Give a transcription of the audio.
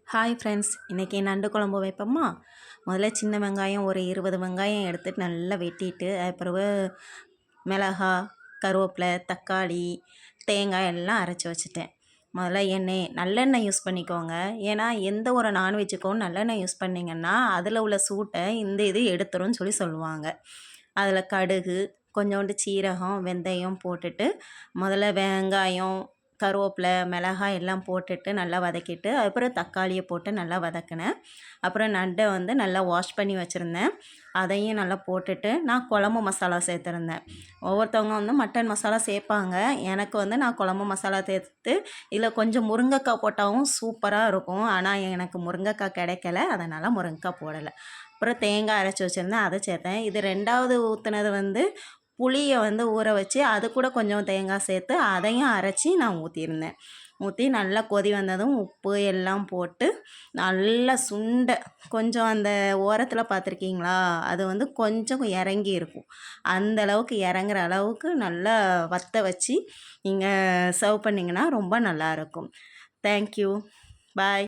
Hi friends, இன்றைக்கி நண்டு குழம்பு வைப்போமா. முதல்ல சின்ன வெங்காயம் ஒரு 20 வெங்காயம் எடுத்துட்டு நல்லா வெட்டிட்டு, பிறகு மிளகாய், கருவேப்பிலை, தக்காளி, தேங்காய் எல்லாம் அரைச்சி வச்சுட்டேன். முதல்ல நல்லெண்ணெய் யூஸ் பண்ணிக்கோங்க. ஏன்னா எந்த ஒரு நான்வெஜ்ஜுக்கும் நல்லெண்ணெய் யூஸ் பண்ணிங்கன்னா அதில் உள்ள சூட்டை இந்த இது எடுத்துரும்னு சொல்லுவாங்க. அதில் கடுகு, கொஞ்சோண்டு சீரகம், வெந்தயம் போட்டுட்டு முதல்ல வெங்காயம், கருவேப்பிலை, மிளகாய் எல்லாம் போட்டுட்டு நல்லா வதக்கிட்டு, அதுக்கப்புறம் தக்காளியை போட்டு நல்லா வதக்கினேன். அப்புறம் நண்டை நல்லா வாஷ் பண்ணி வச்சுருந்தேன். அதையும் நல்லா போட்டுட்டு நான் குழம்பு மசாலா சேர்த்துருந்தேன். ஒவ்வொருத்தவங்க மட்டன் மசாலா சேர்ப்பாங்க. எனக்கு நான் குழம்பு மசாலா சேர்த்து இதில் கொஞ்சம் முருங்கைக்காய் போட்டாலும் சூப்பராக இருக்கும். ஆனால் எனக்கு முருங்கைக்காய் கிடைக்கல, அதனால் முருங்கைக்காய் போடலை. அப்புறம் தேங்காய் அரைச்சி வச்சுருந்தேன், அதை சேர்த்தேன். இது ரெண்டாவது ஊற்றுனது புளியை ஊற வச்சு அது கூட கொஞ்சம் தேங்காய் சேர்த்து அதையும் அரைச்சி நான் ஊற்றிருந்தேன். ஊற்றி நல்லா கொதி வந்ததும் உப்பு எல்லாம் போட்டு நல்லா சுண்டை கொஞ்சம் அந்த ஓரத்தில் பார்த்துருக்கீங்களா, அது கொஞ்சம் இறங்கி இருக்கும். அந்த அளவுக்கு இறங்குற அளவுக்கு நல்லா வற்ற வச்சு நீங்கள் சர்வ் பண்ணிங்கன்னா ரொம்ப நல்லாயிருக்கும். தேங்க்யூ. பாய்.